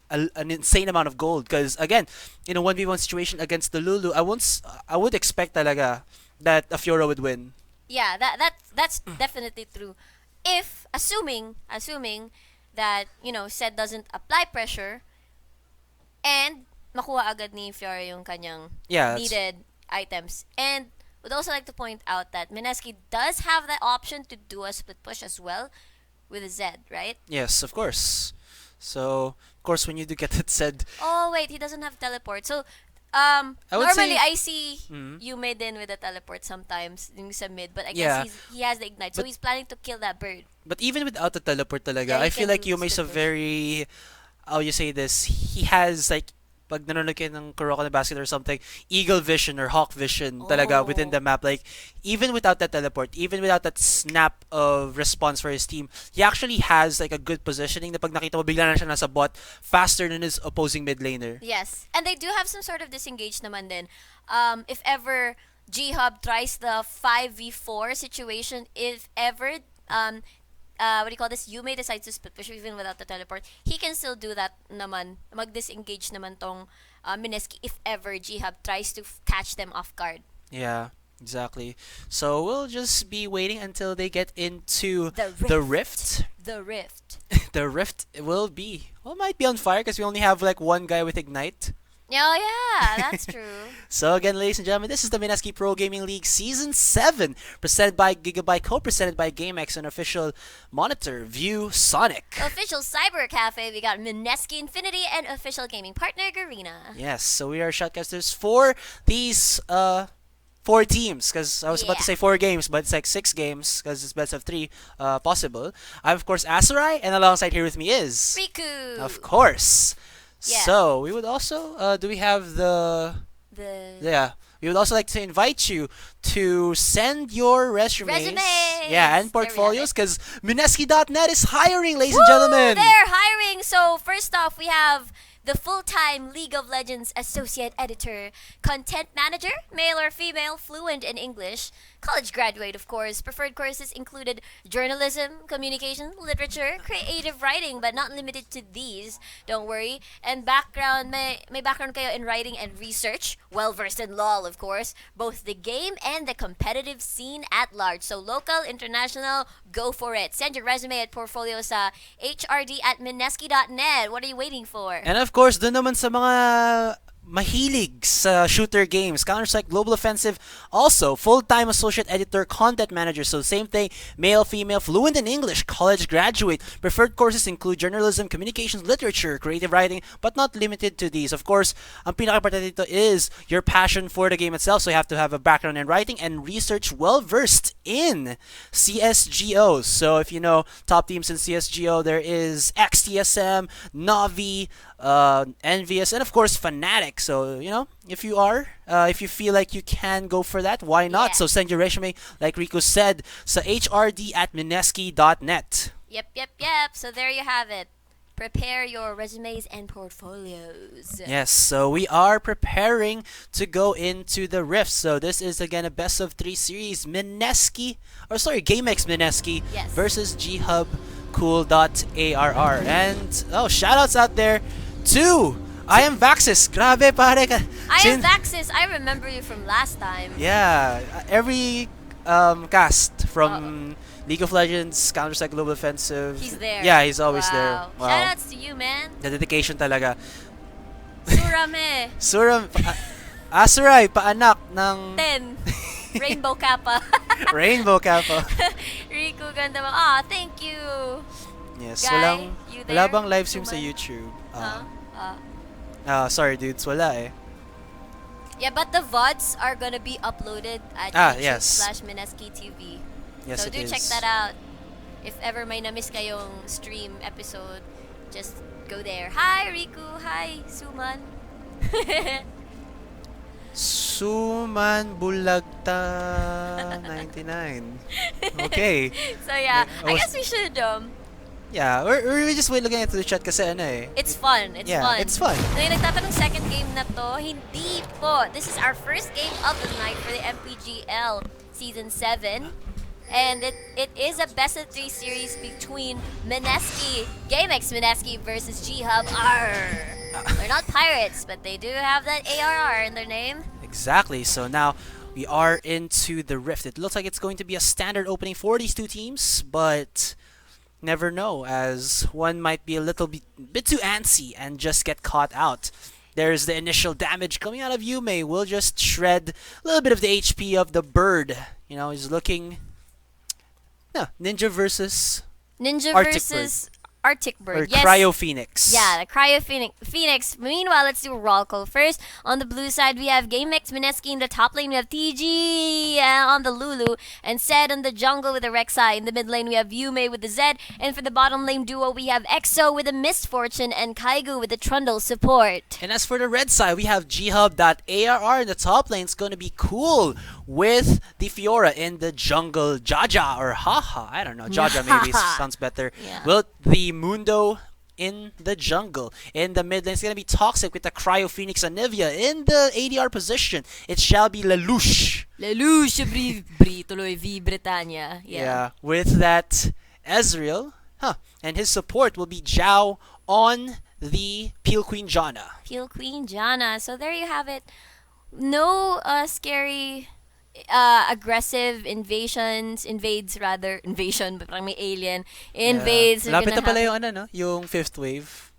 an insane amount of gold. Because again, in a 1v1 situation against the Lulu, I would expect talaga that a Fiora would win. Yeah, that's definitely true. If assuming that said doesn't apply pressure and makuha agad ni Fiora yung kanyang Yeah, needed items. And would also like to point out that Mineski does have the option to do a split push as well with a Z, right? yes, of course. So, of course, when you do get it said, Oh wait, he doesn't have teleport. So I would normally say, I see mm, you made in with a teleport sometimes yung sa mid, but I yeah, guess he has the ignite, so but he's planning to kill that bird. but even without the teleport talaga, Yeah, I he feel can like do Yume is split a push. very, how you say this, he has like, pag nanonood kayo ng Kuroko na Basket or something, eagle vision or hawk vision talaga within Oh. the map. Like, even without that teleport, even without that snap of response for his team, he actually has like a good positioning na pag nakita mo, bigla na siya nasa bot faster than his opposing mid laner. Yes. And they do have some sort of disengage naman din. If ever G-Hub tries the 5v4 situation, if ever what do you call this? Yume decides to split push even without the teleport. He can still do that naman. Mag-disengage naman tong Mineski if ever G-Hub tries to catch them off guard. Yeah, exactly. So we'll just be waiting until they get into The the Rift. rift. The Rift. The rift will be, well, might be on fire because we only have like one guy with ignite. Oh yeah, that's true. So again, ladies and gentlemen, this is the Mineski Pro Gaming League Season 7, presented by Gigabyte, co-presented by Gamex, and official monitor, View Sonic. Official Cyber Cafe, we got Mineski Infinity and official gaming partner Garena. Yes, so we are shotcasters for these four teams, because I was about to Yeah. say four games, but it's like 6 games because it's best of 3 possible. I have, of course, Asurai, and alongside here with me is, Riku. of course. Yeah. So we would also do we have the The yeah, we would also like to invite you to send your resumes. Resumes! Yeah, and There we have portfolios it. because Mineski.net is hiring, ladies Woo! and gentlemen. They're hiring. So first off, we have the full-time League of Legends associate editor, content manager, male or female, fluent in English, college graduate, of course. Preferred courses included journalism, communication, literature, creative writing, but not limited to these. Don't worry. And background, may background kayo in writing and research, well versed in LOL, of course, both the game and the competitive scene at large. So local, international, go for it. Send your resume at portfolio sa hrd@mineski.net. What are you waiting for? And of course, doon naman sa mga mahilig sa shooter games, Counter-Strike Global Offensive, also full-time associate editor, content manager. So same thing, male, female, fluent in English, college graduate. Preferred courses include journalism, communications, literature, creative writing, but not limited to these. Of course, ang pinaka-importante dito is your passion for the game itself. So you have to have a background in writing and research, well-versed in CSGO. So if you know top teams in CSGO, there is XTSM, Navi, Envious, and of course Fnatic. So if you feel like you can go for that, why not? Yeah. So send your resume, like Rico said, sa hrd@mineski.net. Yep. So there you have it. Prepare your resumes and portfolios. Yes, so we are preparing to go into the Rift. So this is again a best of 3 series. Gamex.Mineski Yes. versus G-Hub Cool.ARR. And shoutouts out there to I am Vaxis. Grabe pare ka. I am Vaxis. I remember you from last time. Yeah, every cast from League of Legends, Counter-Strike Global Offensive. He's there. Yeah, he's always there. Wow. Wow. Shoutouts to you, man. The dedication talaga. Surame. Suram, Asurai, paanak ng 10. Rainbow Kappa. Rainbow Kappa. Riku, ganda mo. Ah, thank you. Yes, Guy, you wala there? bang live stream sa Suman? YouTube? Huh? Sorry dudes, wala eh. Yeah, but the VODs are gonna be uploaded at Yes. YouTube/MineskiTV. Yes, So it do is. check that out. If ever may na-miss kayong stream episode, just go there. Hi, Riku. Hi, Suman. Suman Bulagta 99. Okay. So yeah, I I was- guess we should Yeah, we're just looking into the chat kasi ano eh. it's fun. It's Yeah, fun. it's fun. So yung nagtatanong second game na to, hindi po. This is our first game of the night for the MPGL Season 7. And it is a best of 3 series between Gamex.Mineski versus G-Hub.ARR. They're not pirates, but they do have that ARR in their name. Exactly. So now we are into the Rift. It looks like it's going to be a standard opening for these two teams, but never know, as one might be a little bit too antsy and just get caught out. There's the initial damage coming out of Yume. Will just shred a little bit of the HP of the bird. You know, he's looking. No, Ninja versus Ninja Arctic versus Arctic or Bird. Yes. Cryo Phoenix. Yeah, the Cryo Phoenix. Meanwhile, let's do a roll call first. On the blue side, we have Gamex.Mineski. In the top lane, we have TG on the Lulu. And Zed on the jungle with the Rek'Sai. In the mid lane, we have Yume with the Zed. And for the bottom lane duo, we have EXO with the Misfortune and Kaigu with the Trundle support. And as for the red side, we have Ghub.ARR in the top lane. It's going to be cool with the Fiora in the jungle. Jaja or Haha, I don't know. Jaja maybe sounds better. Yeah. Will the Mundo in the jungle. In the mid lane, it's going to be Toxic with the Cryo Phoenix and Nivea. In the ADR position, it shall be Lelouch. Lelouch, bri tuloy, V Britannia. Yeah, with that Ezreal. And his support will be Zhao on the Peel Queen Janna. Peel Queen Janna. So there you have it. No scary aggressive invasion, but parang may alien, invades. Yeah. Lapit na pala yung, yung fifth wave.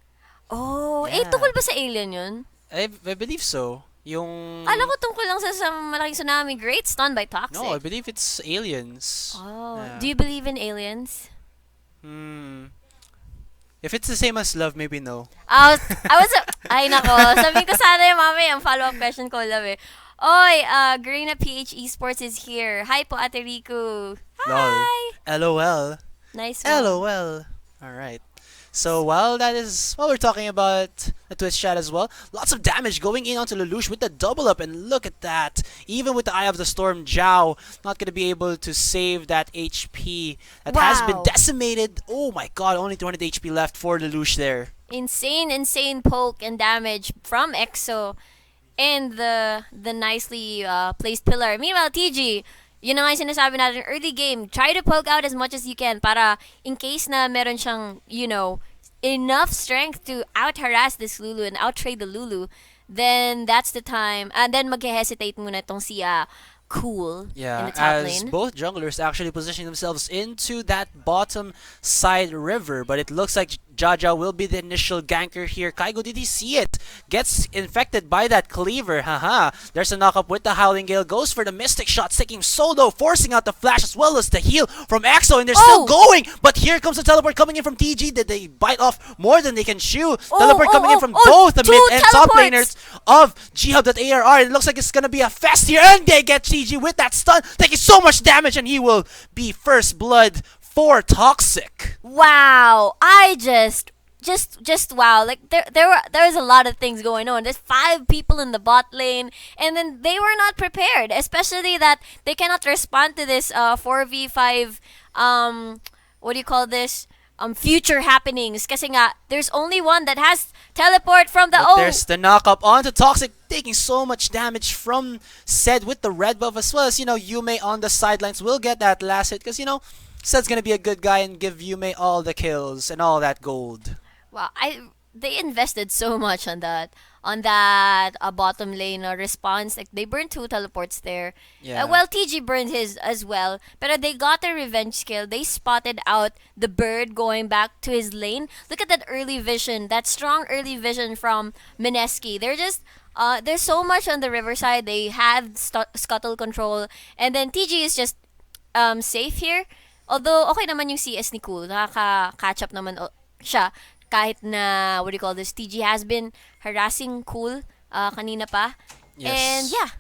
Oh, Yeah. tungkol ba sa alien yun? I believe so. Yung... Alam ko tungkol lang sa malaking tsunami. Great stun by Toxic. No, I believe it's aliens. Oh, Yeah. do you believe in aliens? If it's the same as love, maybe no. Ay nako, sabihin ko sana yung mamaya ang follow-up question ko, love eh. Oy, Garena PH Esports is here. Hi po, Ate Riku. Hi! Lol. LOL. Nice one. LOL. Alright. So while we're talking about the Twitch chat as well, lots of damage going in onto Lelouch with the double up, and look at that. Even with the Eye of the Storm, Zhao not going to be able to save that HP that has been Wow. decimated. Oh my god, only 200 HP left for Lelouch there. Insane poke and damage from EXO and the nicely placed pillar. Meanwhile, TG, yun na nga yung sinasabi natin, early game, try to poke out as much as you can para in case na meron siyang, enough strength to out-harass this Lulu and out-trade the Lulu, then that's the time. And then mag-hesitate muna itong si Cool in the top as lane. both junglers actually positioning themselves into that bottom side river, but it looks like Jaja will be the initial ganker here. Kaigo, did he see it? Gets infected by that cleaver. Haha. There's a knock-up with the Howling Gale. Goes for the Mystic Shot, sticking solo, forcing out the flash as well as the heal from EXO, and they're still going. But here comes the teleport coming in from TG. Did they bite off more than they can chew? Teleport coming in from both the mid and top laners of Ghub.ARR. It looks like it's gonna be a fest here, and they get TG with that stun, taking so much damage, and he will be first blood for Toxic. Wow, I just wow. Like there was a lot of things going on. There's 5 people in the bot lane, and then they were not prepared, especially that they cannot respond to this 4v5 what do you call this? Future happenings. Kasi nga, there's only one that has teleport from the There's the knock up onto Toxic, taking so much damage from Zed with the red buff, as well as, Yume on the sidelines will get that last hit, because, Zed's gonna be a good guy and give Yume all the kills and all that gold. Wow, they invested so much on that bottom lane response. Like they burned 2 teleports there. Yeah. Well, TG burned his as well, but they got a revenge kill. They spotted out the bird going back to his lane. Look at that early vision, that strong early vision from Mineski. They're just there's so much on the riverside. They have scuttle control, and then TG is just safe here. Although okay naman yung CS ni Cool, nakaka-catch up naman siya. Kahit na, what do you call this, TG has been harassing Cool kanina pa. Yes. And yeah.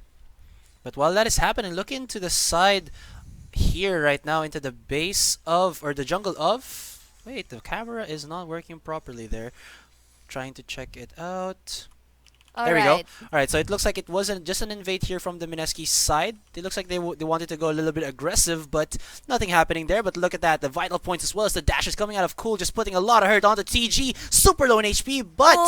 But while that is happening, look into the side here right now, into the base of, or the jungle of, wait, the camera is not working properly there. Trying to check it out. There we go. Alright. Alright, so it looks like it wasn't just an invade here from the Mineski side. It looks like they wanted to go a little bit aggressive, but nothing happening there. But look at that, the vital points as well as the dashes coming out of Cool, just putting a lot of hurt onto TG. Super low in HP, but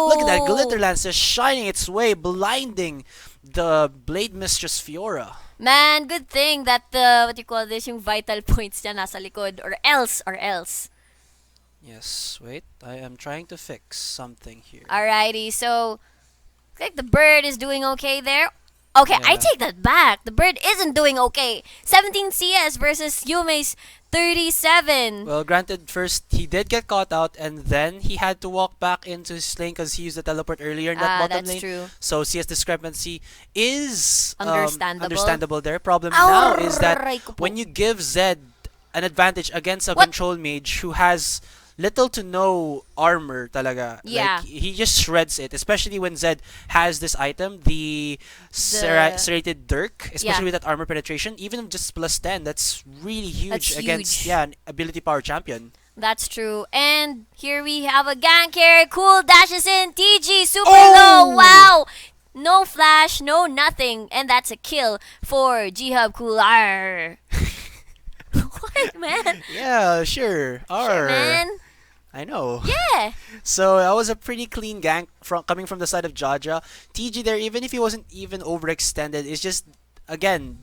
look at that, Glitter Lance just shining its way, blinding the Blade Mistress Fiora. Man, good thing that the, what you call this, yung vital points niya nasa likod. Or else. Yes, wait, I am trying to fix something here. Alrighty, so looks like the bird is doing okay there. Okay, I Yeah. take that back. The bird isn't doing okay. 17 CS versus Yume's 37. Well, granted, first he did get caught out, and then he had to walk back into his lane because he used the teleport earlier in that bottom That's lane. true. So CS discrepancy is Understandable. there. Problem now is that Aray ko po. when you give Zed an advantage against a What? control mage who has little to no armor talaga. Yeah. Like, he just shreds it, especially when Zed has this item, the serrated Dirk, especially Yeah. with that armor penetration, even just plus 10, that's really huge That's against huge. an ability power champion. That's true. And here we have a gank here. Cool dashes in. TG super Oh! low. Wow. No flash, no nothing. And that's a kill for Ghub.ARR. What, man? Yeah, sure. Sure, man. I know. Yeah. So that was a pretty clean gank coming from the side of Jaja. TG there, even if he wasn't even overextended, it's just again,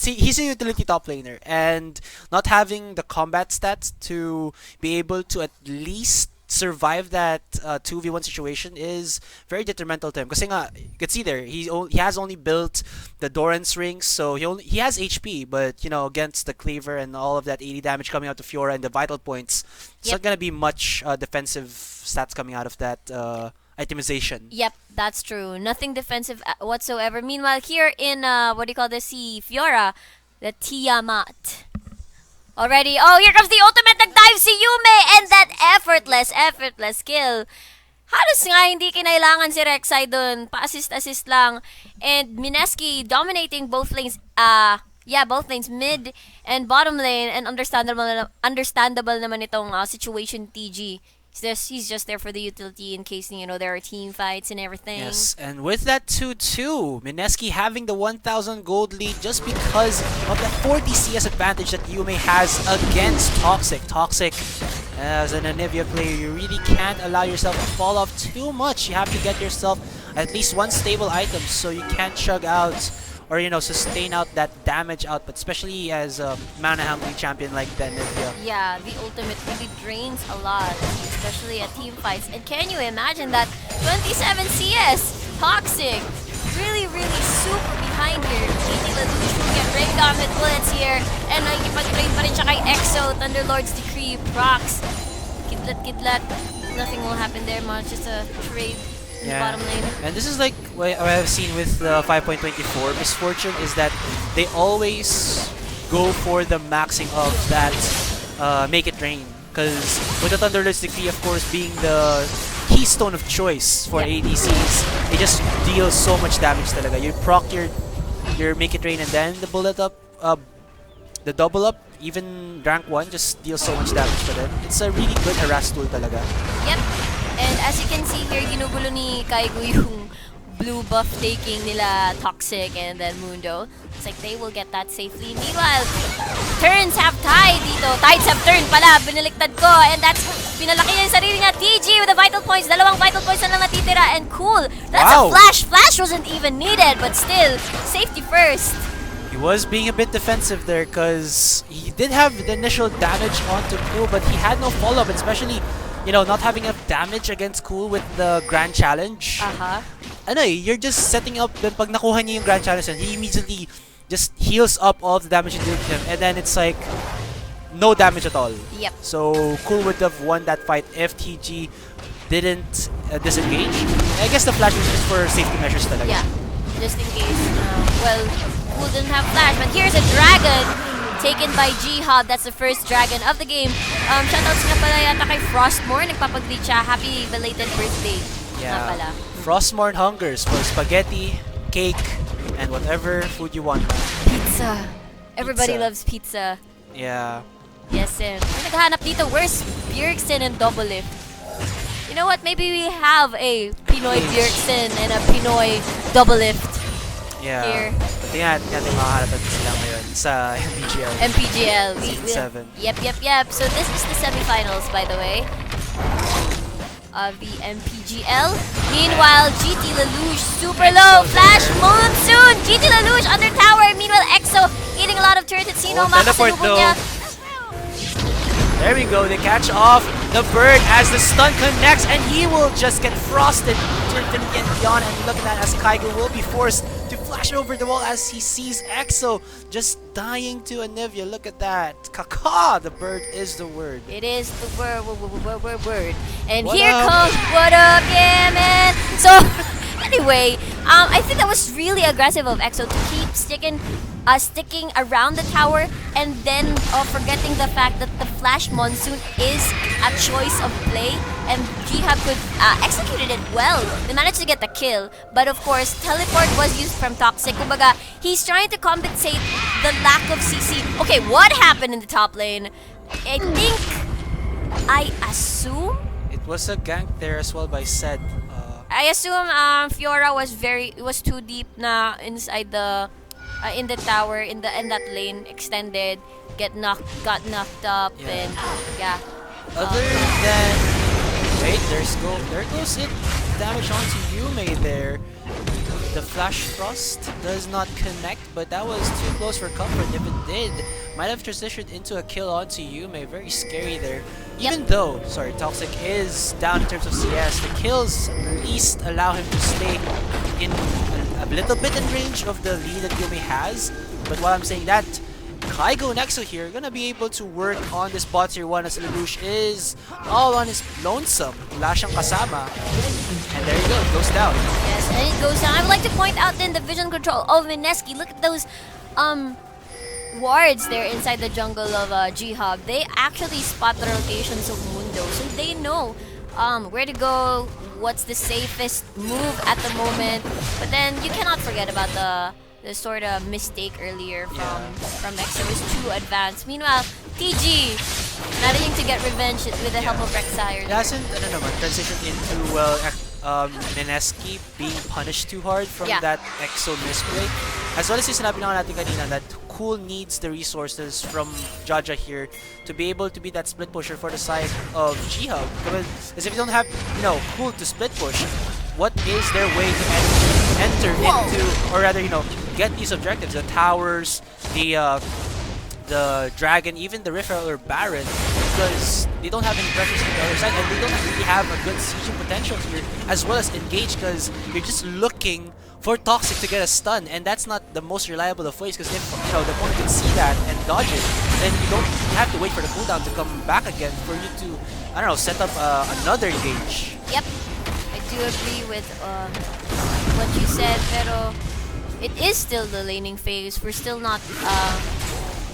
he's a utility top laner, and not having the combat stats to be able to at least survive that 2v1 situation is very detrimental to him. Kasi nga, you can see there, he has only built the Doran's rings, so he has HP, but you know, against the cleaver and all of that 80 damage coming out to Fiora and the vital points, it's not gonna be much defensive stats coming out of that itemization. Yep, that's true. Nothing defensive whatsoever. Meanwhile, here in, what do you call this? Si Fiora, the Tiamat. Already. Oh, here comes the ultimate. Nag-dive si Yume. And that effortless kill. Halos nga hindi kinailangan si Rek'Sai dun. Pa-assist lang. And Mineski dominating both lanes. Both lanes, mid and bottom lane. And understandable naman itong situation TG. He's just there for the utility in case, you know, there are team fights and everything. Yes, and with that 2-2, Mineski having the 1,000 gold lead just because of the 40 CS advantage that Yume has against Toxic. Toxic, as an Anivia player, you really can't allow yourself to fall off too much. You have to get yourself at least one stable item so you can't chug out or, you know, sustain out that damage output, especially as a mana-hungry champion like the Anivia. Yeah, the ultimate really drains a lot, especially at team fights. And can you imagine that 27 CS? Toxic. Really super behind here. GT Lelouch will get rained on with bullets here. And nakikipag-trade pa rin siya kay EXO. Thunderlord's Decree, procs. Kidlat. Nothing will happen there much. Just a trade in the bottom lane. And this is like what I've seen with 5.24 Misfortune is that they always go for the maxing of that make it rain. Because with the Thunderlord's Decree, of course, being the keystone of choice for ADCs, it just deals so much damage talaga. You proc your make it rain and then the bullet up, the double up, even rank 1 just deals so much damage for them. It's a really good harass tool talaga. Yep. And as you can see here, ginugulo ni Kaigo yung blue buff taking nila Toxic and then Mundo. It's like they will get that safely. Meanwhile, turns have tied dito. Tides have turned pala. Binaliktad ko. And that's, pinalaki niya yung sarili niya. TG with the vital points. Dalawang vital points na lang natitira. And cool. That's a flash. Flash wasn't even needed. But still, safety first. He was being a bit defensive there because he did have the initial damage onto Cool, but he had no follow-up, especially, you know, not having enough damage against Cool with the Grand Challenge. Ano you're just setting up, then pag nakuha niya yung Grand Challenge, and he immediately just heals up all of the damage you did to him, and then it's like, no damage at all. Yep. So Cool would have won that fight if TG didn't disengage. I guess the flash was just for safety measures talaga. Yeah, just in case. Well, Cool didn't have flash, but here's a dragon taken by G-Hub. That's the first dragon of the game. Shoutouts nga pala yata kay Frostmore. Nagpapag-greet siya. Happy belated birthday. Yeah. Nga pala. Frostmorn hungers for spaghetti, cake, and whatever food you want. Pizza. Everybody Pizza. loves pizza. Yeah. Yes, sir. Naghahanap dito, where's Bjergsen and Double Lift? You know what? Maybe we have a Pinoy Bjergsen and a Pinoy double lift Yeah. here. Tingnan natin makaharap natin sila ngayon sa MPGL. MPGL. Season 7. Yep. So this is the semifinals, by the way, of the MPGL. Meanwhile, GT Lelouch super low. Flash Monsoon. GT Lelouch under tower. Meanwhile, EXO eating a lot of turrets. Sino teleport makasalubong niya? There we go. They catch off the bird as the stun connects, and he will just get frosted to infinity and beyond. And look at that, as Kaigo will be forced to flash over the wall as he sees EXO just dying to Anivia. Look at that. Kaka, the bird is the word. It is the word. And What here up? comes what up, yeah, man. So anyway, I think that was really aggressive of EXO to keep sticking around the tower, and then forgetting the fact that the Flash Monsoon is a choice of play, and Ghub could executed it well. They managed to get the kill, but of course, teleport was used from Toxic. Kumbaga, he's trying to compensate the lack of CC. Okay, what happened in the top lane? I assume It was a gank there as well by Sed. Fiora was too deep na inside the in the tower, in that lane, extended, got knocked up, Yeah. and yeah. Other than... Wait, there goes it. Damage onto Yume there. The Flash Thrust does not connect, but that was too close for comfort. If it did, might have transitioned into a kill onto Yume. Very scary there. Even though, sorry, Toxic is down in terms of CS, the kills at least allow him to stay in a little bit in range of the lead that Yume has. But while I'm saying that, Kaigo and EXO here are gonna be able to work on this bot tier 1 as Lelouch is all on his lonesome. Wala siyang kasama. And there you go, it goes down. Yes, and it goes down. I would like to point out then the vision control of Mineski. Look at those wards there inside the jungle of Ghub. They actually spot the rotations of Mundo, so they know where to go, what's the safest move at the moment. But then you cannot forget about the sort of mistake earlier from EXO. Is too advanced. Meanwhile, TG managing to get revenge with the help of Rek'Sai. It hasn't, transitioned into, Mineski being punished too hard from that EXO misplay. As well as yung sinabi na natin kanina that Cool needs the resources from Jaja here to be able to be that split pusher for the side of Ghub. Because if you don't have, Cool to split push, what is their way to enter into, or rather, get these objectives, the towers, the dragon, even the Rift Herald or Baron, because they don't have any pressures on the other side, and they don't really have a good sieging potential here, as well as engage, because you're just looking for Toxic to get a stun, and that's not the most reliable of ways, because if the opponent can see that and dodge it, then you have to wait for the cooldown to come back again for you to, set up another engage. Yep, I do agree with what you said, pero it is still the laning phase. We're still not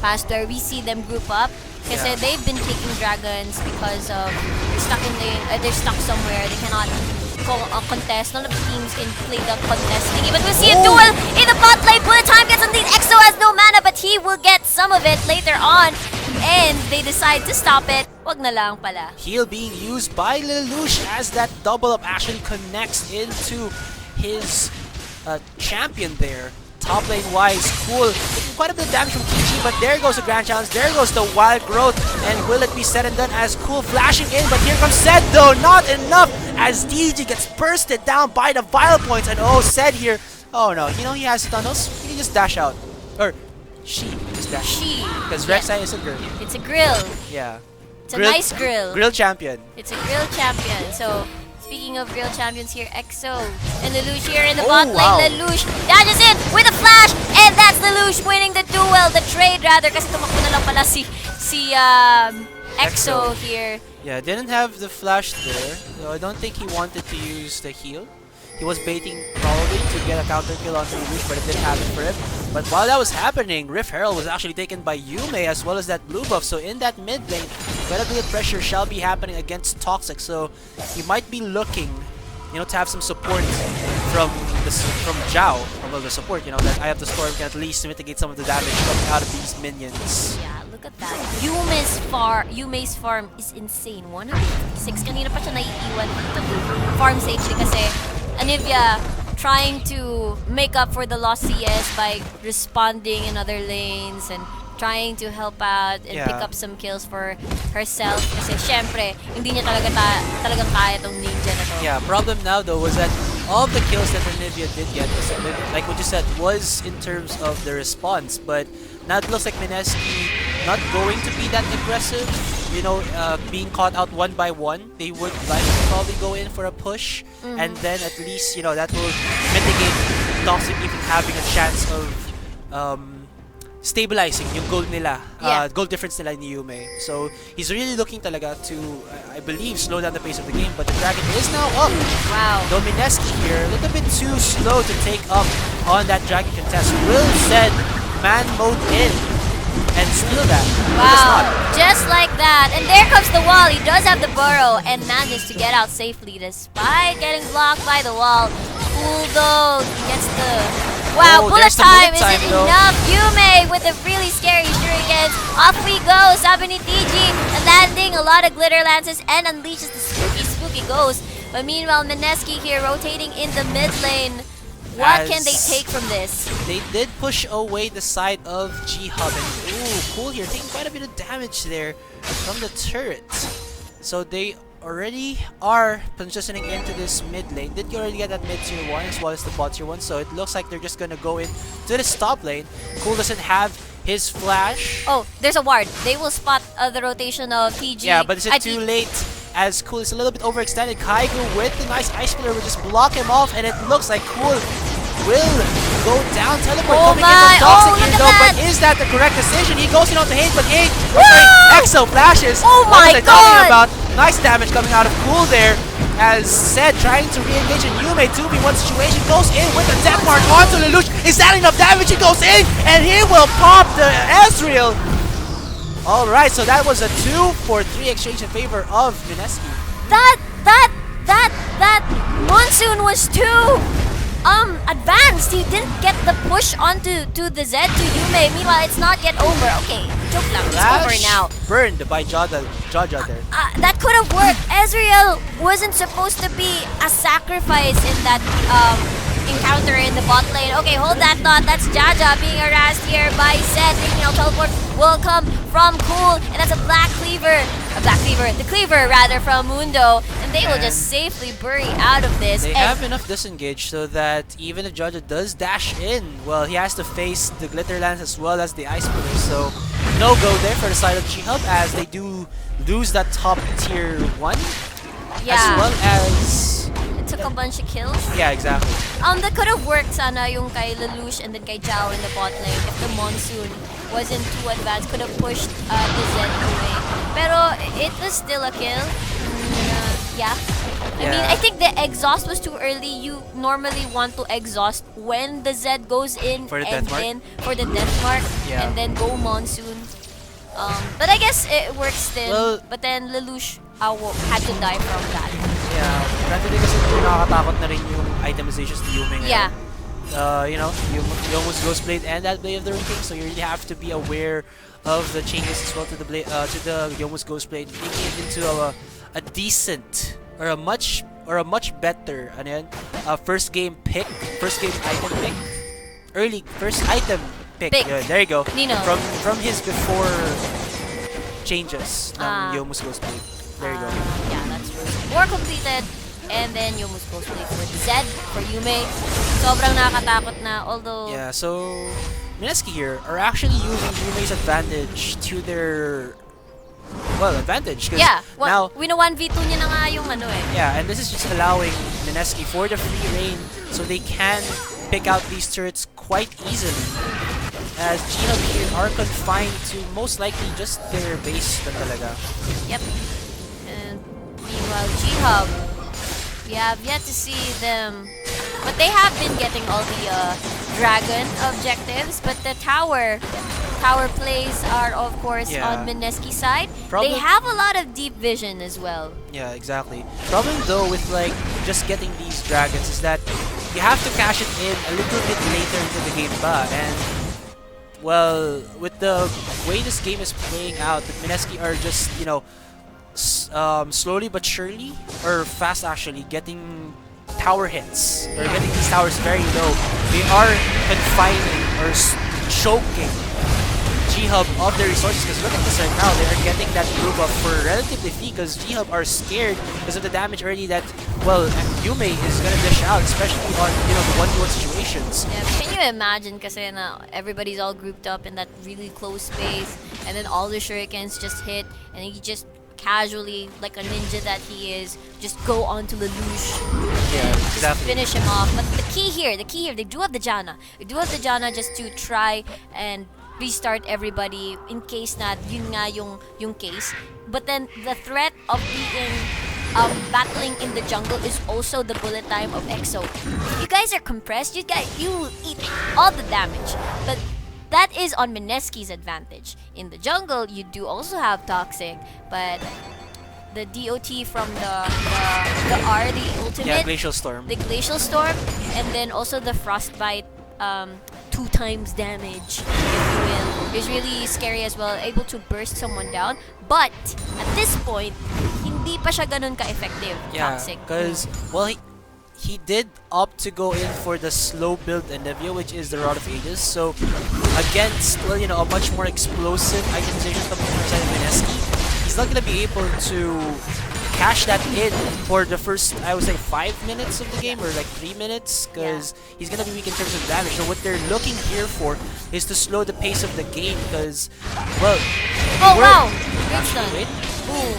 past where we see them group up. Kasi they've been taking dragons because of they're stuck somewhere. They cannot contest. None of the teams can play the contest thingy. But we'll see a duel in the bot lane. Bullet time gets on the EXO has no mana, but he will get some of it later on. And they decide to stop it. Wag na lang pala. Heal being used by Lelouch as that double up action connects into his champion there. Top lane wise, Cool taking quite a bit of damage from TG, but there goes the Grand Challenge, there goes the Wild Growth, and will it be said and done as Cool flashing in, but here comes Sed though, not enough as TG gets bursted down by the Vile Points, and Sed here, oh no, he has tunnels, he can just dash out, or she just dash out, because Rek'Sai is a girl. It's a grill. Yeah. It's a nice grill. Grill champion. It's a grill champion, so speaking of real champions here, EXO and Lelouch here in the bot lane. Lelouch dashes in with a flash, and that's Lelouch winning the duel, the trade rather, kasi tumakbo na lang pala si EXO here. Yeah, didn't have the flash there, so I don't think he wanted to use the heal. He was baiting probably to get a counter kill on Lelouch, but it didn't happen for him. But while that was happening, Rift Herald was actually taken by Yume as well as that blue buff. So in that mid lane, quite a bit of pressure shall be happening against Toxic. So he might be looking, to have some support from Zhao, although the support, that Eye of the Storm can at least mitigate some of the damage coming out of these minions. Yeah, look at that. Yume's farm is insane. 156. Kanina pa siya naiiwan dito to farm safely kasi Anivia trying to make up for the lost CS by responding in other lanes and trying to help out and pick up some kills for herself kasi syempre hindi niya talagang kaya tong ninja na to. Yeah, problem now though was that all of the kills that Anivia did get was, like what you said, was in terms of the response, but now it looks like Mineski not going to be that aggressive. You know, being caught out one by one, they would like to probably go in for a push, and then at least, you know, that will mitigate Toxic even having a chance of stabilizing yung goal nila, goal difference nila ni Yume. So he's really looking talaga to, I believe, slow down the pace of the game, but the Dragon is now up. Wow. Mineski here, a little bit too slow to take up on that Dragon contest. Will send man mode in and steal that. Wow, just like that. And there comes the wall. He does have the burrow and manages to get out safely despite getting blocked by the wall. Cool though, he gets the... Wow, bullet time isn't enough. Yume with a really scary shuriken. Off we go, sabi ni TG, landing a lot of glitter lances and unleashes the spooky ghost. But meanwhile, Mineski here rotating in the mid lane. What can they take from this? They did push away the side of G-Hub, and ooh, cool here, taking quite a bit of damage there from the turret. So they already are transitioning into this mid lane. Did you already get that mid tier 1 as well as the bot tier 1? So it looks like they're just gonna go in to the top lane. Cool doesn't have his flash. Oh, there's a ward. They will spot the rotation of TG. Yeah, but is it too late? As Cool is a little bit overextended. Kaigu with the nice ice splitter will just block him off, and it looks like Cool will go down. Teleport coming in from Toxic here though, but is that the correct decision? He goes in onto Hate, but Hate, Exo flashes. Oh my god! Talking about? Nice damage coming out of Cool there. As said, trying to re-engage in Yume 2v1 situation, goes in with the death mark onto Lelouch. Is that enough damage? He goes in, and he will pop the Ezreal. Alright, so that was a 2-for-3 exchange in favor of Mineski. That Monsoon was too advanced. He didn't get the push onto the Z to Yume. Meanwhile, it's not yet over. Okay, joke lang. It's over now. Burned by Jaja there. That could have worked. Ezreal wasn't supposed to be a sacrifice in that encounter in the bot lane. Okay, hold that thought. That's Jaja being harassed here by Zed. Thinking now teleport will come from Cool, and that's a black cleaver. The cleaver rather from Mundo, and they will just safely bury out of this. They have enough disengage so that even if Jaja does dash in, well, he has to face the glitter lance as well as the ice splitter. So no go there for the side of G-Hub as they do lose that top tier 1, as well as took a bunch of kills. Yeah, exactly. That could have worked sana yung kay Lelouch and then kay Zhao in the bot lane if the Monsoon wasn't too advanced. Could have pushed the Zed away. Pero it was still a kill. I mean, I think the exhaust was too early. You normally want to exhaust when the Zed goes in for the and then for the death mark and then go Monsoon. But I guess it works still. Well, but then Lelouch had to die from that. Yeah, granted kasi nakakatakot na rin yung itemizations ni Yume ngayon. Yeah. You know, you almost Ghost Blade and that Blade of the Ring King, so you really have to be aware of the changes as well to the Yomu's Ghost Blade, making it into a decent or a much better first game item pick, early first item pick. Yeah, there you go. Nino. From his before changes ng Yomu's Ghost Blade. There you go. Yeah, that's true. More completed. And then Yomu's Ghost Blade for Zed, for Yume. Sobrang nakakatakot na, although... Yeah, so... Mineski here are actually using Yume's advantage to their... Well, advantage. Yeah, now... Wino 1v2 niya na nga yung ano eh. Yeah, and this is just allowing Mineski for the free reign so they can pick out these turrets quite easily. As G-Hub here are confined to most likely just their base na talaga. Yep. And meanwhile, G-Hub, we have yet to see them, but they have been getting all the dragon objectives, but the tower plays are of course on Mineski's side. They have a lot of deep vision as well. Yeah, exactly. Problem though with like just getting these dragons is that you have to cash it in a little bit later into the game ba, and well, with the way this game is playing out, the Mineski are just, slowly but surely, or fast actually, getting tower hits, or getting these towers very low. They are confining or choking G-Hub of their resources, because look at this right now, they are getting that blue buff for relatively free, because G-Hub are scared because of the damage already that, well, Yume is gonna dish out, especially on, the 1v1 situations. Yeah, can you imagine kasi na everybody's all grouped up in that really close space, and then all the shurikens just hit, and he just casually, like a ninja that he is, just go onto Lelouch and just exactly. finish him off. But the key here, they do have the Janna. They do have the Janna just to try and restart everybody in case na yun nga yung case. But then the threat of being battling in the jungle is also the bullet time of EXO. If you guys are compressed, you will eat all the damage. But that is on Mineski's advantage. In the jungle, you do also have Toxic, but the DOT from the R, the ultimate, Yeah, Glacial Storm. the Glacial Storm, and then also the Frostbite, 2 times damage, if you will, is really scary as well, able to burst someone down. But at this point, hindi pa siya ganun ka-effective, Toxic. because, well, he did opt to go in for the slow build Anivia, which is the Rod of Ages. So against, well, a much more explosive itemization from Mineski, he's not gonna be able to cash that in for the first, I would say, 5 minutes of the game, or like 3 minutes, because he's gonna be weak in terms of damage. So what they're looking here for is to slow the pace of the game, because, well, wow! Great stun.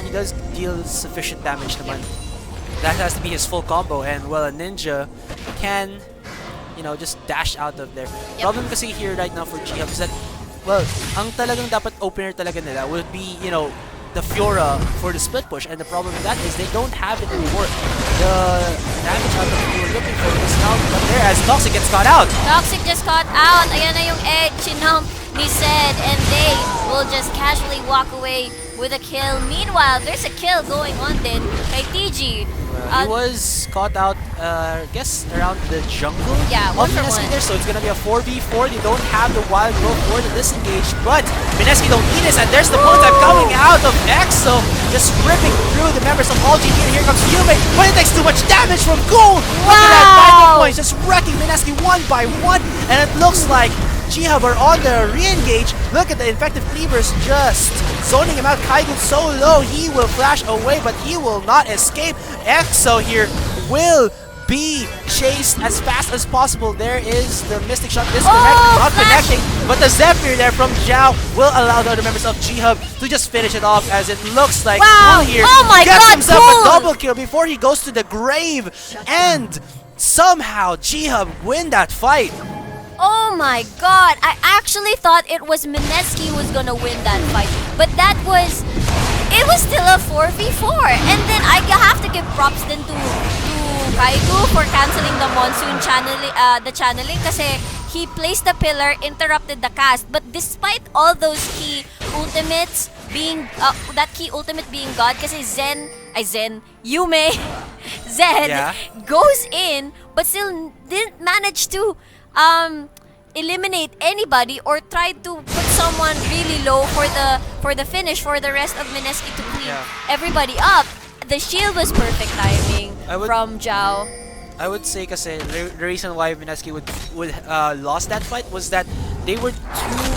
he does deal sufficient damage naman. That has to be his full combo, and well, a ninja can, just dash out of there. Problem kasi here right now for G-Hub is that, well, ang talagang dapat opener talaga nila would be, the Fiora for the split push, and the problem with that is they don't have it anymore. The damage out that we were looking for is now not there as Toxic gets caught out. Toxic just caught out. Ayan na yung edge, chinump ni Zed, and they will just casually walk away with a kill. Meanwhile, there's a kill going on then kay TG. He was caught out, I guess, around the jungle. Yeah, of 1-for-1. Mineski there, so it's gonna be a 4v4. They don't have the wild growth for the disengage, but Mineski don't need this, and there's the bullet time coming out of EXO, just ripping through the members of All GT, and here comes Yume, but it takes too much damage from Ghoul. Look at that, 5 points, just wrecking Mineski one by one, and it looks like G-Hub are on the re-engage. Look at the infective cleavers just zoning him out. Kaigun so low, he will flash away, but he will not escape. EXO here will be chased as fast as possible. There is the Mystic Shot disconnect, not connecting, but the Zephyr there from Zhao will allow the other members of G-Hub to just finish it off, as it looks like Ghoul here gets himself a double kill before he goes to the grave, and somehow G-Hub win that fight. Oh my god, I actually thought it was Mineski was gonna win that fight, but it was still a 4v4, and then I have to give props then to Raigu for canceling the monsoon channeling kasi he placed the pillar, interrupted the cast, but despite all those key ultimates being, that key ultimate being God kasi Yume, Zed goes in, but still didn't manage to eliminate anybody or try to put someone really low for the finish for the rest of Mineski to clean everybody up. The shield was perfect timing from Zhao. I would say kasi the reason why Mineski would lost that fight was that they were too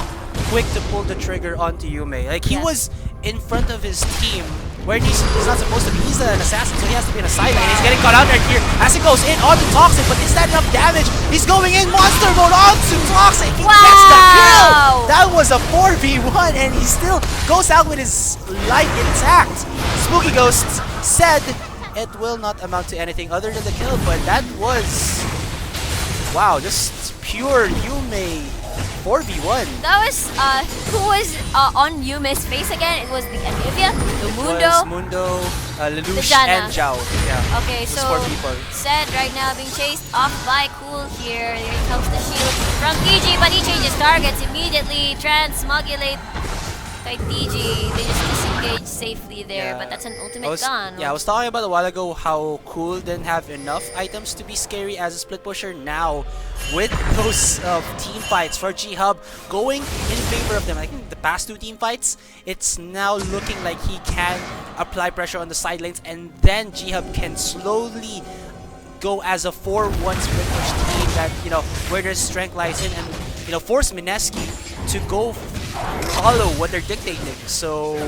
quick to pull the trigger onto Yume. Like he was in front of his team where he's not supposed to be. He's an assassin, so he has to be in a sideline. He's getting caught out right here as he goes in onto Toxic, but is that enough damage? He's going in monster mode onto Toxic. He gets the kill. That was a 4v1, and he still goes out with his life intact. Spooky Ghost said it will not amount to anything other than the kill, but that was, wow, just pure Yume 4v1. That was, who was on Yume's face again? It was the Anivia, the Mundo. It was Mundo, Lelouch, and Zhao. Yeah. Okay, so 4 people. Zed right now being chased off by Cool here. Here comes the shield from TG, but he changes targets immediately. Transmogulate Kay TG, they just disengage safely there, Yeah. but that's an ultimate gun. I was talking about a while ago how Cool didn't have enough items to be scary as a split pusher. Now, with those team fights for G-Hub going in favor of them, I think the past 2 team fights, it's now looking like he can apply pressure on the side lanes, and then G-Hub can slowly go as a 4-1 split push team that, where their strength lies in, and, force Mineski to go follow what they're dictating. So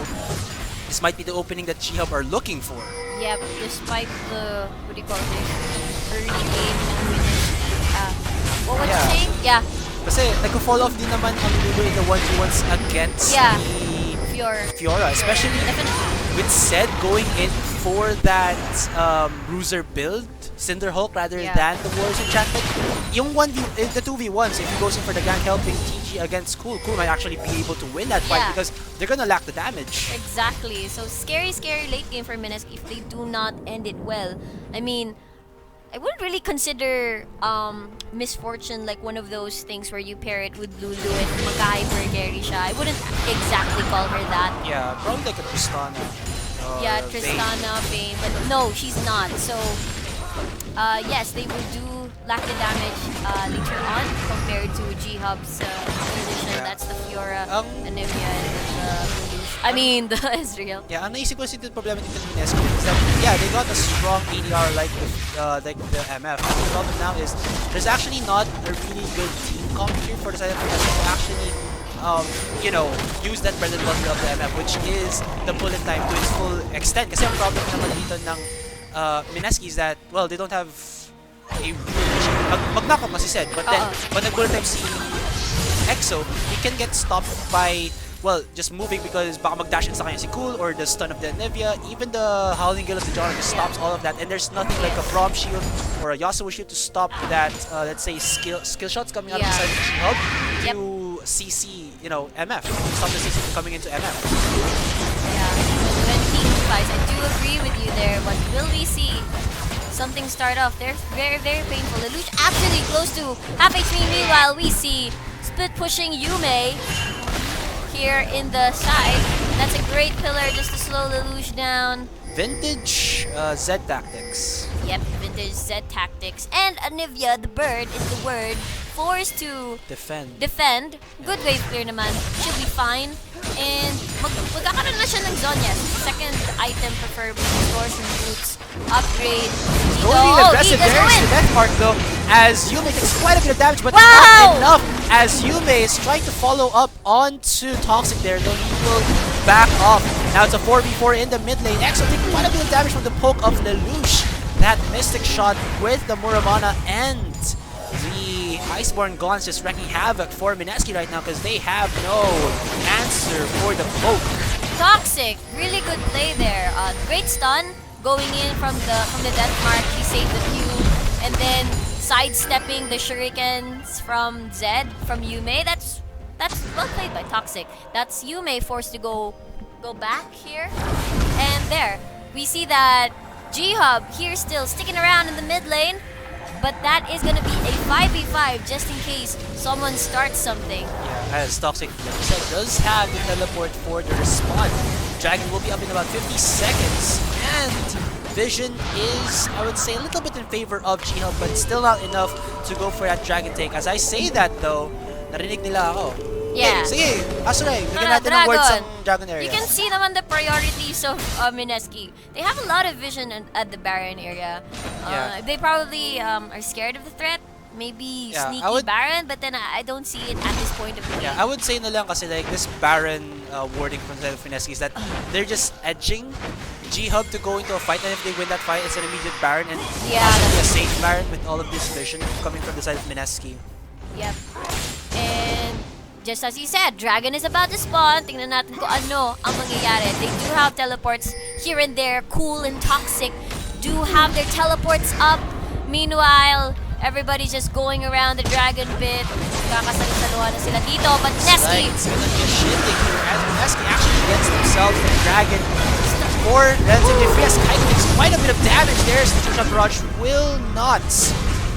this might be the opening that G-Hub are looking for. Yep, despite the, what do you call it, early game finish. What was you saying? Yeah. Kasi nag-fall off din naman ang Lulu in the 1v1s against the Fiora. Especially with Zed going in for that Bruiser build, Cinder Hulk rather than the Warriors Enchantment. Yung the 2v1s, if he goes in for the gank helping TG against Cool might actually be able to win that fight because they're gonna lack the damage. Exactly. So scary late game for Mineski if they do not end it well. I mean, I wouldn't really consider Misfortune like one of those things where you pair it with Lulu and magka-hyper-carry siya. I wouldn't exactly call her that. Yeah, probably like a Tristana. Yeah, Tristana, Vayne, but no, she's not. So, yes, they will do lack the damage later on compared to G-Hub's position. That's the Fiora, Anivia, and the Ezreal. Yeah, ang naisip ko kasi yung problema dito ng Mineski is that, they got a strong ADR like the MF. The problem now is there's actually not a really good team comp here for the side of Mineski to actually use that bread and butter of the MF, which is the bullet time to its full extent. Kasi ang problem naman dito ng Mineski is that, well, they don't have a mag-knock-up as you said, but then when nag-bullet time si EXO, he can get stopped by, well, just moving because baka mag-dash in sa kanya si Cool or the stun of the Anivia. Even the Howling Gale of the John just stops all of that, and there's nothing like a Braum shield or a Yasuo shield to stop that, let's say, skill shots coming out of the side of G-Hub to CC, MF. Stop the CC from coming into MF. Yeah, when team fights, I do agree with you there, but will we see something start off? They're very painful. Lelouch actually close to half HP. Meanwhile, we see split pushing Yume here in the side. That's a great pillar just to slow Lelouch down. Vintage Z tactics. Yep, vintage Z tactics. And Anivia, the bird, is the word. Forced to defend. Good wave clear naman. Should be fine. And magkakaroon na siya ng Zonyas. Second item preferably. Distortion boots. Upgrade. Really aggressive there is the death mark though, as Yume takes quite a bit of damage, but not enough, as Yume is trying to follow up onto Toxic there, though he will back off. Now it's a 4v4 in the mid lane. EXO taking quite a bit of damage from the poke of Lelouch. That Mystic shot with the Muramana and the Iceborne Gaunts just wreaking havoc for Mineski right now because they have no answer for the poke. Toxic, really good play there. Great stun going in from the death mark. He saved the few, and then sidestepping the shurikens from Zed from Yume. That's well played by Toxic. That's Yume forced to go back here, and there we see that G-Hub here still sticking around in the mid lane. But that is going to be a 5v5 just in case someone starts something. Yeah, as Toxic, like I said, does have the teleport for the respawn. Dragon will be up in about 50 seconds. And Vision is, I would say, a little bit in favor of G-Hub, but still not enough to go for that Dragon take. As I say that though, narinig nila ako. Yeah. Hey, sige, Asurai, bigyan natin ng words sa Dragon area. You can see naman the priorities of Mineski. They have a lot of vision at the Baron area. They probably are scared of the threat. Maybe sneaky Baron, but then I don't see it at this point of the game. Yeah, I would say na lang kasi like this Baron wording from the Mineski is that they're just edging G-Hub to go into a fight, and if they win that fight, it's an immediate Baron and possibly a safe Baron with all of this vision coming from the side of Mineski. Yep. And just as you said, Dragon is about to spawn. Tingnan natin kung ano ang mangyayari. They do have teleports here and there. Cool and Toxic do have their teleports up. Meanwhile, everybody's just going around the Dragon pit. Kakasalusaluhan na sila dito. But Mineski! It's gonna be a shifting here as Mineski actually gets themselves the Dragon for relatively fast. Kaito takes quite a bit of damage there. Stitcher Barrage will not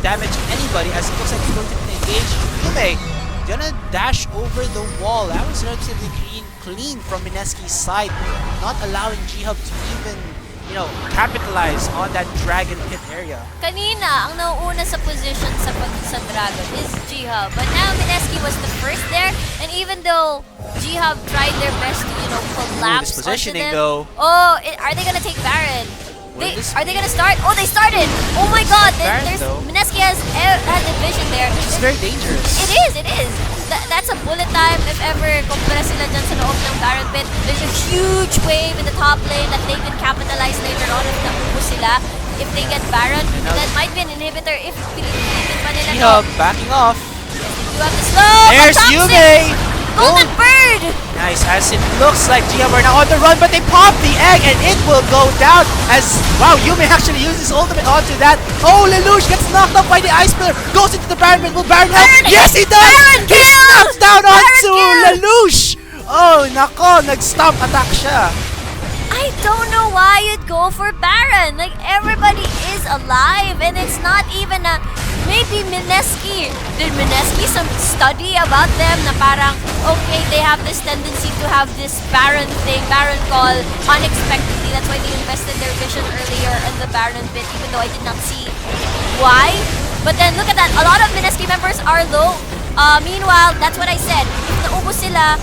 damage anybody as it looks like he's going to engage Yume. Gonna dash over the wall. That was relatively clean from Mineski's side, not allowing G-Hub to even, capitalize on that Dragon Pit area. Kanina, ang nauuna sa position sa Dragon is G-Hub. But now Mineski was the first there. And even though G-Hub tried their best to, collapse this positioning, onto them. though. Oh, are they gonna take Baron? Are they gonna start? Oh, they started! Oh my god! Mineski has a vision there. It's very dangerous. It is. That's a bullet time if ever kumpara sila dyan sa loob ng Baron Pit. There's a huge wave in the top lane that they can capitalize later on if naubos sila. If they get Baron, that might be an inhibitor if pilitin pa nila. G-Hub backing off. You have the slow. There's Yume! Golden Bird! Nice, as it looks like G-Hub are now on the run, but they pop the egg and it will go down as, wow, Yume actually uses ultimate onto that. Oh, Lelouch gets knocked off by the Ice Pillar, goes into the Baron Pit. Will Baron help? Yes, he does! Baron He snaps down onto Lelouch! Oh, nako, nag-stomp attack siya. I don't know why you'd go for Baron. Like, everybody is alive and it's not even a... Maybe Mineski. Did Mineski some study about them na parang, okay, they have this tendency to have this Baron thing, Baron call, unexpectedly. That's why they invested their vision earlier in the Baron Pit, even though I did not see why. But then, look at that. A lot of Mineski members are low. Meanwhile, that's what I said. If naubos sila,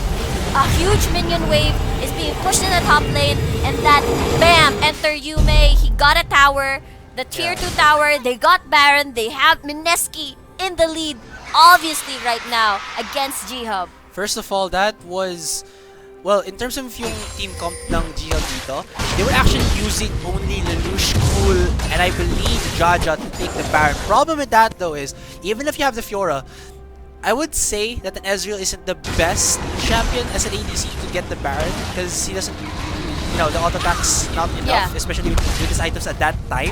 a huge minion wave is being pushed in the top lane, and that, bam, enter Yume. He got a tower. The tier 2 tower, they got Baron, they have Mineski in the lead, obviously right now, against G-Hub. First of all, that was, well, in terms of yung team comp ng G-Hub dito, they were actually using only Lelouch, Cool, and I believe Jaja to take the Baron. Problem with that though is, even if you have the Fiora, I would say that an Ezreal isn't the best champion as an ADC to get the Baron, because he doesn't, the auto attack's not enough, especially with his items at that time.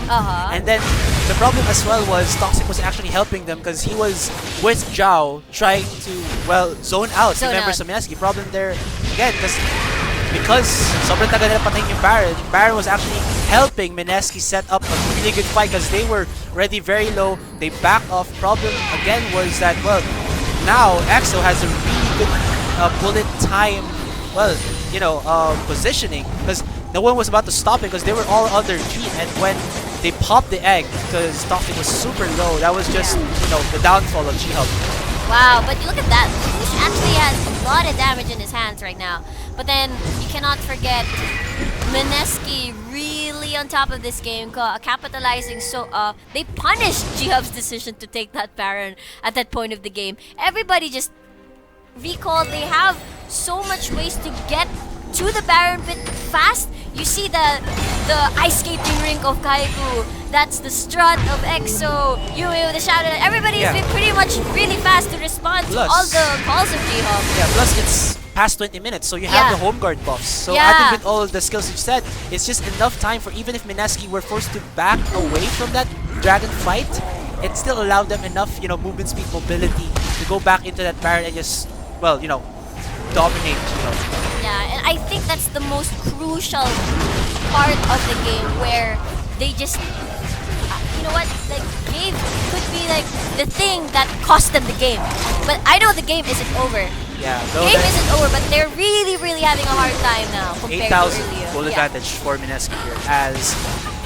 And then the problem as well was Toxic was actually helping them because he was with Zhao trying to, well, zone out the members of Mineski. Problem there again because sobrang tagal nila patayin yung Baron. Baron was actually helping Mineski set up a really good fight because they were already very low. They back off. Problem again was that, well, now EXO has a really good bullet time, well, positioning, because no one was about to stop it because they were all under retreat, and when they popped the egg because Toxic was super low, that was just, the downfall of G-Hub. Wow, but look at that. Lelouch actually has a lot of damage in his hands right now. But then, you cannot forget Mineski really on top of this game, capitalizing they punished G-Hub's decision to take that Baron at that point of the game. Everybody just recalled, they have so much ways to get to the Baron Pit fast. You see the ice skating rink of Kaiku. That's the strut of EXO. Yume with the shadow. Everybody has been pretty much really fast to respond to all the calls of G-Hub. Yeah, plus it's past 20 minutes, so you have the home guard buffs. So I think with all the skills you've said, it's just enough time for even if Mineski were forced to back away from that Dragon fight, it still allowed them enough, movement speed, mobility to go back into that Baron and just, well, dominate. Yeah, and I think that's the most crucial part of the game where they just, you know what, like, Gabe could be like the thing that cost them the game. But I know the game isn't over. Yeah, game isn't over, but they're really, really having a hard time now compared to 8,000 goal advantage for Mineski here, as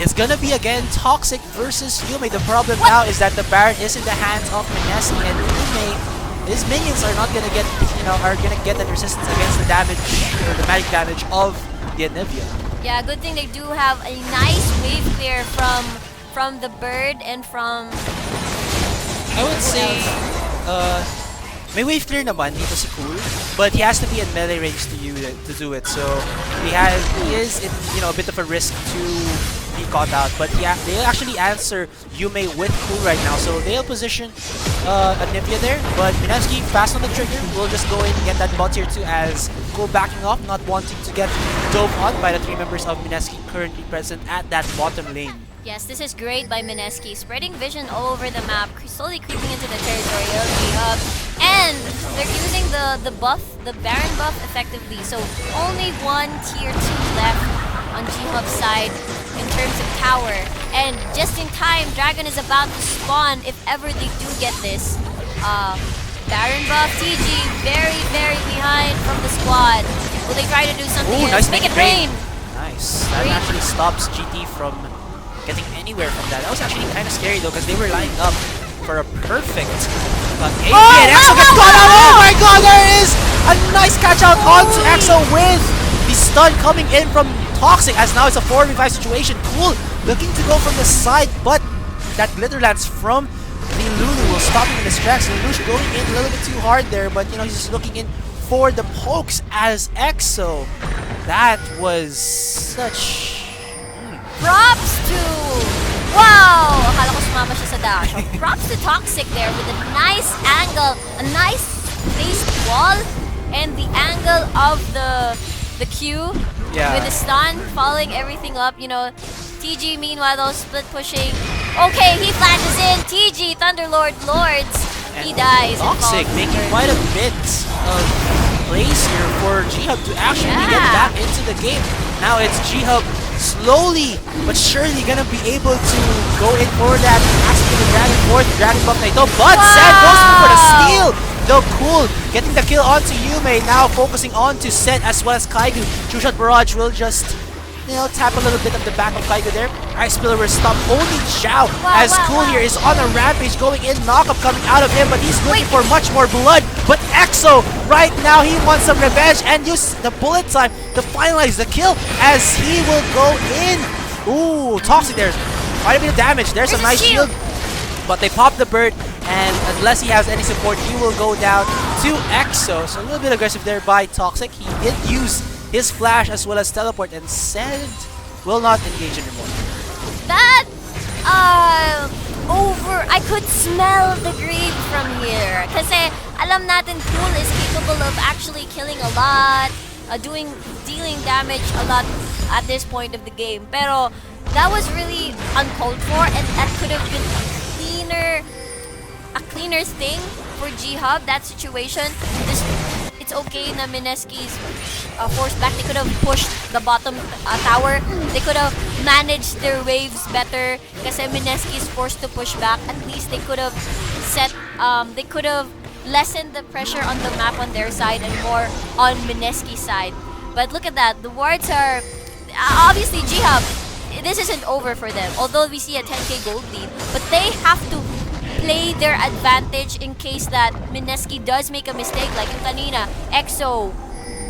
it's gonna be again Toxic versus Yume. The problem now is that the Baron is in the hands of Mineski, and Yume, his minions are not gonna get, are gonna get that resistance against the damage or the magic damage of the Anivia. Yeah, good thing they do have a nice wave clear from the bird and from. I would say, may wave clear naman dito si Cool, but he has to be in melee range to do it. So he is in, a bit of a risk to be caught out. But yeah, they'll actually answer Yume with Cool right now. So they'll position Anivia there, but Mineski fast on the trigger. Will just go in and get that bot tier 2 as Cool backing off, not wanting to get dove on by the 3 members of Mineski currently present at that bottom lane. Yes, this is great by Mineski, spreading vision all over the map, slowly creeping into the territory of G-Hub, and they're using the buff, the Baron buff effectively, so only one tier 2 left on G-Hub's side in terms of tower, and just in time, Dragon is about to spawn if ever they do get this. Baron buff, TG, very, very behind from the squad. Will they try to do something Ooh, else? nice Make it rain. rain! Nice. That Rain. actually stops GT from getting anywhere from that. That was actually kind of scary though because they were lining up for a perfect AP and EXO gets caught out. Oh my god, there is a nice catch out onto EXO with the stun coming in from Toxic as now it's a 4v5 situation. Cool looking to go from the side, but that glitter lance from the Lulu will stop him in his tracks. Lelouch going in a little bit too hard there, but you know, he's just looking in for the pokes as EXO. That was such... Props to... Wow! Akala ko sumama siya sa dash. Props to Toxic there with a nice angle, a nice placed wall, and the angle of the Q with the stun, following everything up. You know, TG meanwhile though split pushing. Okay, he flashes in. TG, Thunderlord, Lords. He dies. Toxic making quite a bit of plays here for G-Hub to actually get back into the game. Now it's G-Hub slowly but surely gonna be able to go in for that asking the Dragon Force, Dragon Buff Naito, but Sen goes for the steal! Though Cool getting the kill onto Yume, now focusing on to Sen as well as Kaigu. True Shot Barrage will just, you know, tap a little bit of the back of Kaigu there. Ice Pillar will stop only Xiao as Cool here is on a rampage going in, knockup coming out of him, but he's looking for much more blood. But EXO right now, he wants some revenge and use the bullet time to finalize the kill as he will go in. Ooh, Toxic there. Quite a bit of damage. There's a nice shield. But they pop the bird, and unless he has any support, he will go down to EXO. So a little bit aggressive there by Toxic. He did use his flash as well as teleport and said will not engage anymore. That I could smell the greed from here. Kasi alam natin Cool is capable of actually killing a lot, dealing damage a lot at this point of the game. Pero that was really uncalled for, and that could have been a cleaner thing for G-Hub, that situation. It's okay na Mineski's forced back. They could have pushed the bottom tower. They could have managed their waves better kasi Mineski is forced to push back. At least they could have they could have lessened the pressure on the map on their side and more on Mineski's side. But look at that. The wards are... obviously, G-Hub, this isn't over for them. Although we see a 10k gold lead. But they have to play their advantage in case that Mineski does make a mistake. Like in kanina, EXO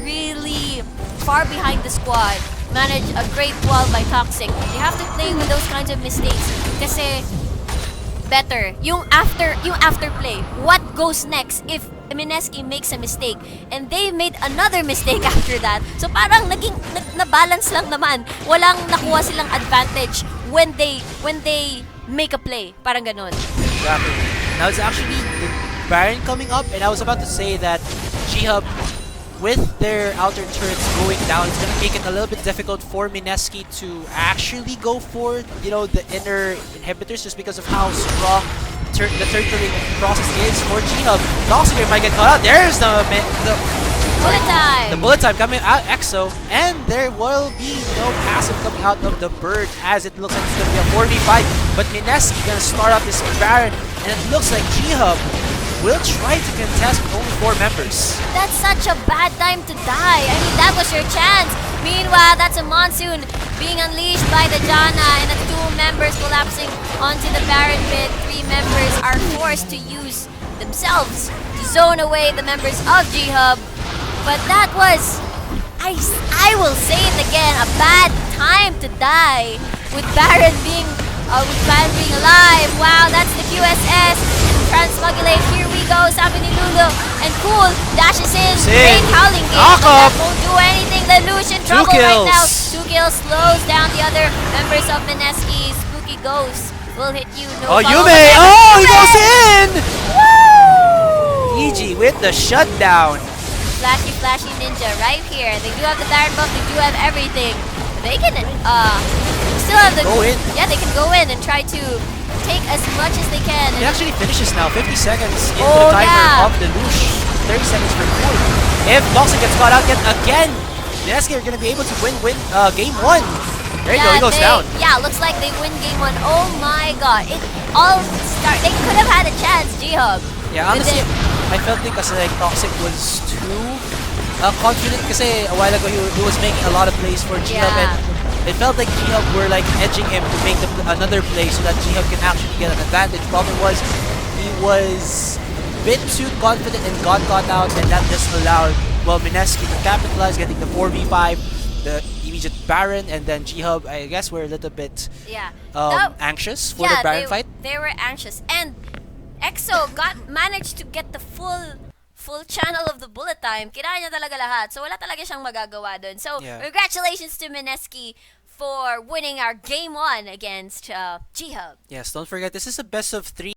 really far behind the squad. Manage a great wall by Toxic. You have to play with those kinds of mistakes. Kasi better. Yung after play. What goes next if Mineski makes a mistake and they made another mistake after that? So parang naging na-balance lang naman. Walang nakuha silang advantage when they make a play. Parang ganun. Exactly. Now it's actually the Baron coming up, and I was about to say that G-Hub, with their outer turrets going down, it's gonna make it a little bit difficult for Mineski to actually go for, you know, the inner inhibitors just because of how strong the turtling process is for G-Hub. Toxic might get caught out. There's the bullet time! The bullet time coming out EXO, and there will be no passive coming out of the bird as it looks like it's gonna be a 4v5. But Mineski gonna start off this Baron, and it looks like G-Hub will try to contest with only 4 members. That's such a bad time to die. I mean, that was your chance. Meanwhile, that's a Monsoon being unleashed by the Janna, and the 2 members collapsing onto the Baron pit. 3 members are forced to use themselves to zone away the members of G-Hub. But that was, I will say it again, a bad time to die with Baron being alive. Wow, that's the QSS. Transmugulate, here we go. Sabini Lulu and Cool dashes in. Great howling game, but that won't do anything. Lelouch in trouble right now. 2 kills slows down the other members of Mineski. Spooky Ghost will hit you. No Yume! Oh, he goes in! Woo! EG with the shutdown. Flashy ninja right here. They do have the Baron buff, they do have everything. They can still have the yeah, they can go in and try to take as much as they can. It actually finishes now, 50 seconds into the timer of the Lelouch. 30 seconds for Cool. If Toxic gets caught out yet again, Mineski are gonna be able to win game 1. There you go, he goes down. Yeah, looks like they win game 1. Oh my god. They could have had a chance, G-Hub. Yeah, honestly, I felt it because like Toxic was too confident kasi a while ago he was making a lot of plays for G-Hub Yeah. and it felt like G-Hub were like edging him to make another play so that G-Hub can actually get an advantage. Problem was he was a bit too confident and got caught out, and that just allowed, well, Mineski to capitalize, getting the 4v5, the immediate Baron, and then G-Hub, I guess, were a little bit Yeah. anxious for the Baron fight. They were anxious. And EXO managed to get the full channel of the bullet time. Kinain niya talaga lahat. So wala talaga siyang magagawa dun. So Yeah. congratulations to Mineski for winning our game 1 against G-Hub. Yes, don't forget, this is a best of 3.